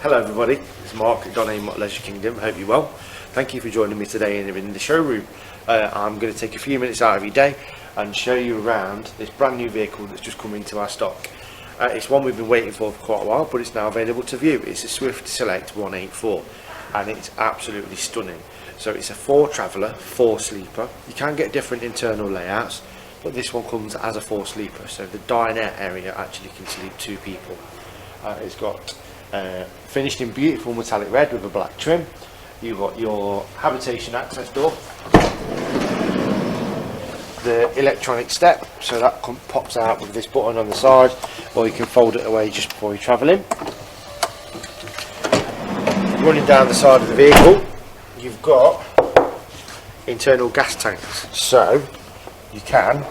Hello everybody, it's Mark at Don Leisure Kingdom. Hope you're well. Thank you for joining me today in the showroom. I'm going to take a few minutes out of your day and show you around this brand new vehicle that's just come into our stock. It's one we've been waiting for quite a while, but it's now available to view. It's a Swift Select 184 and it's absolutely stunning. So it's a 4 traveller, 4 sleeper. You can get different internal layouts, but this one comes as a 4 sleeper, so the dinette area actually can sleep 2 people. It's got finished in beautiful metallic red with a black trim. You've got your habitation access door, the electronic step, so that pops out with this button on the side, or you can fold it away just before you travel in. Running down the side of the vehicle, you've got internal gas tanks, so you can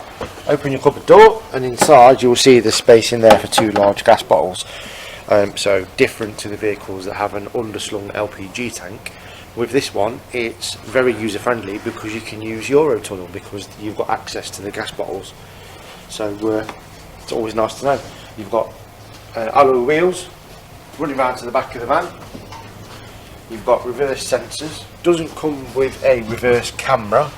open your cupboard door and inside you'll see the space in there for 2 large gas bottles. So different to the vehicles that have an underslung LPG tank. With this one it's very user friendly because you can use Eurotunnel because you've got access to the gas bottles, so it's always nice to know. You've got alloy wheels running around to the back of the van. You've got reverse sensors. Doesn't come with a reverse camera,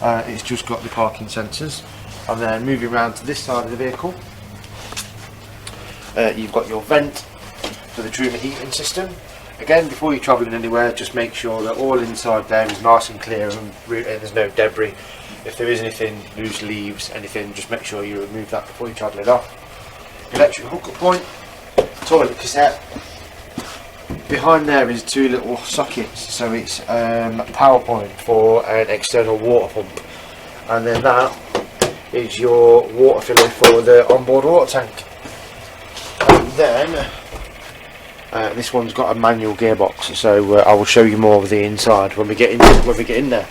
it's just got the parking sensors. And then moving around to this side of the vehicle, you've got your vent for the Truma heating system. Again, before you're travelling anywhere, just make sure that all inside there is nice and clear and there's no debris. If there is anything, loose leaves, anything, just make sure you remove that before you're travelling off. Electric hookup point, toilet cassette. Behind there is 2 little sockets, so it's a power point for an external water pump, and then that is your water filler for the onboard water tank. And then this one's got a manual gearbox, so I will show you more of the inside when we get in there.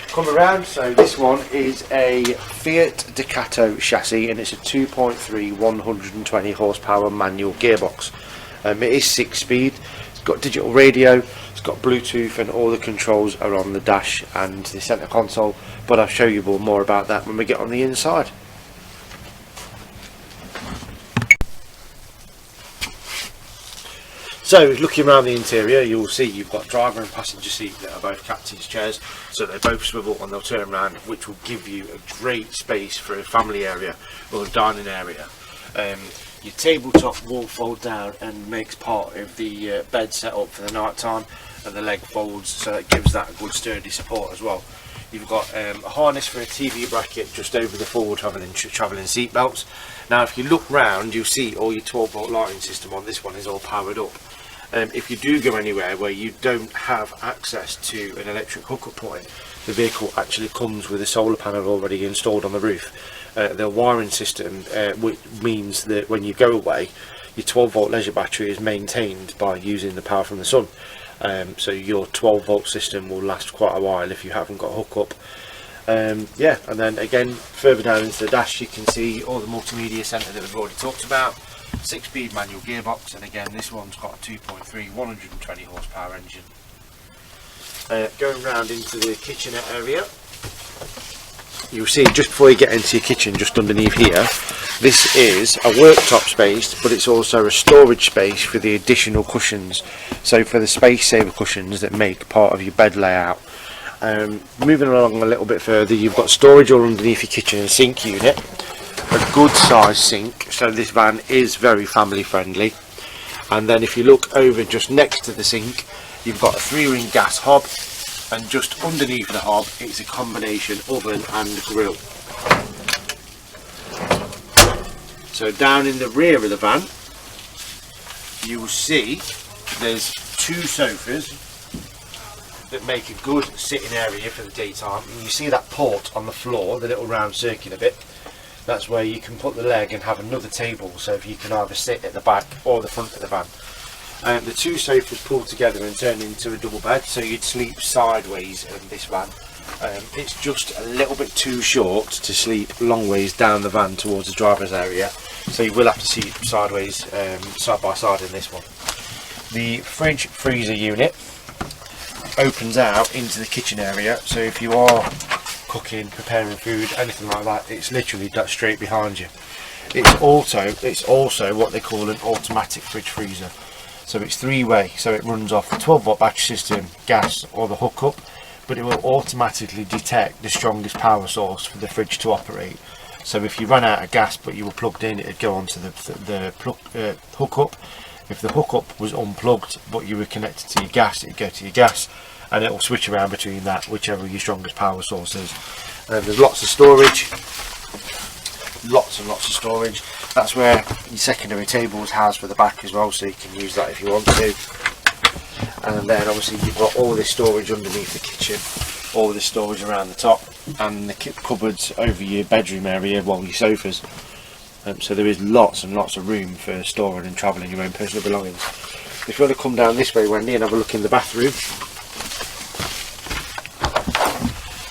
Come around. So this one is a Fiat Ducato chassis, and it's a 2.3 120 horsepower manual gearbox. It is 6-speed. It's got digital radio, it's got Bluetooth, and all the controls are on the dash and the centre console, but I'll show you more about that when we get on the inside. So looking around the interior, you'll see you've got driver and passenger seat that are both captain's chairs, so they both swivel and they'll turn around, which will give you a great space for a family area or a dining area. Your tabletop will fold down and makes part of the bed setup for the night time, and the leg folds, so it gives that a good sturdy support as well. You've got a harness for a TV bracket just over the forward travelling seat belts. Now if you look round, you'll see all your 12-volt lighting system on this one is all powered up. If you do go anywhere where you don't have access to an electric hookup point, the vehicle actually comes with a solar panel already installed on the roof. The wiring system which means that when you go away, your 12-volt leisure battery is maintained by using the power from the sun. So your 12-volt system will last quite a while if you haven't got a hookup. Yeah, and then again further down into the dash you can see all the multimedia centre that we've already talked about. 6-speed manual gearbox, and again this one's got a 2.3 120 horsepower engine. Going round into the kitchenette area, you'll see just before you get into your kitchen, just underneath here, this is a worktop space, but it's also a storage space for the additional cushions, so for the space saver cushions that make part of your bed layout. Moving along a little bit further, you've got storage all underneath your kitchen and sink unit, a good size sink, so this van is very family friendly. And then if you look over just next to the sink, you've got a 3-ring gas hob, and just underneath the hob it's a combination oven and grill. So down in the rear of the van you will see there's 2 sofas that make a good sitting area for the daytime, and you see that port on the floor, the little round circular bit. That's where you can put the leg and have another table, so if you can either sit at the back or the front of the van. The 2 sofas pull together and turn into a double bed, so you'd sleep sideways in this van. It's just a little bit too short to sleep long ways down the van towards the driver's area, so you will have to sleep sideways, side by side in this one. The fridge freezer unit opens out into the kitchen area, so if you are cooking, preparing food, anything like that, it's literally straight behind you. It's also what they call an automatic fridge freezer. So it's three-way, so it runs off the 12-volt battery system, gas or the hookup, but it will automatically detect the strongest power source for the fridge to operate. So if you run out of gas but you were plugged in, it'd go onto the hookup. If the hookup was unplugged but you were connected to your gas, it'd go to your gas, and it will switch around between that, whichever your strongest power source is. There's lots of storage, lots and lots of storage. That's where your secondary table is housed for the back as well, so you can use that if you want to. And then obviously you've got all this storage underneath the kitchen, all this storage around the top, and the cupboards over your bedroom area, well, your sofas. So there is lots and lots of room for storing and travelling your own personal belongings. If you want to come down this way, Wendy, and have a look in the bathroom.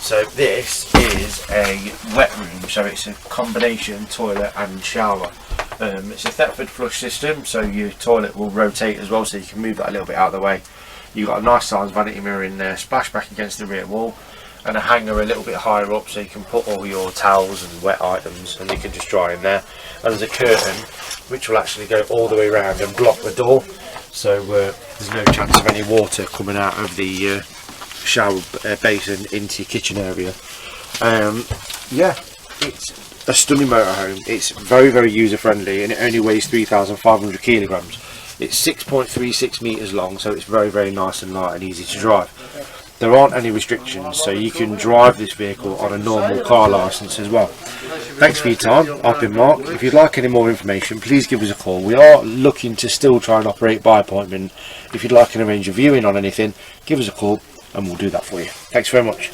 So this is a wet room, so it's a combination toilet and shower. It's a Thetford flush system, so your toilet will rotate as well, so you can move that a little bit out of the way. You've got a nice size vanity mirror in there, splashback against the rear wall, and a hanger a little bit higher up, so you can put all your towels and wet items, and you can just dry in there. And there's a curtain which will actually go all the way around and block the door, so there's no chance of any water coming out of the shower basin into your kitchen area. Yeah, it's a stunning motorhome. It's very, very user friendly, and it only weighs 3,500 kilograms. It's 6.36 meters long, so it's very, very nice and light and easy to drive. There aren't any restrictions, so you can drive this vehicle on a normal car license as well. Thanks for your time. I've been Mark. If you'd like any more information, please give us a call. We are looking to still try and operate by appointment. If you'd like an arrange a viewing on anything, give us a call and we'll do that for you. Thanks very much.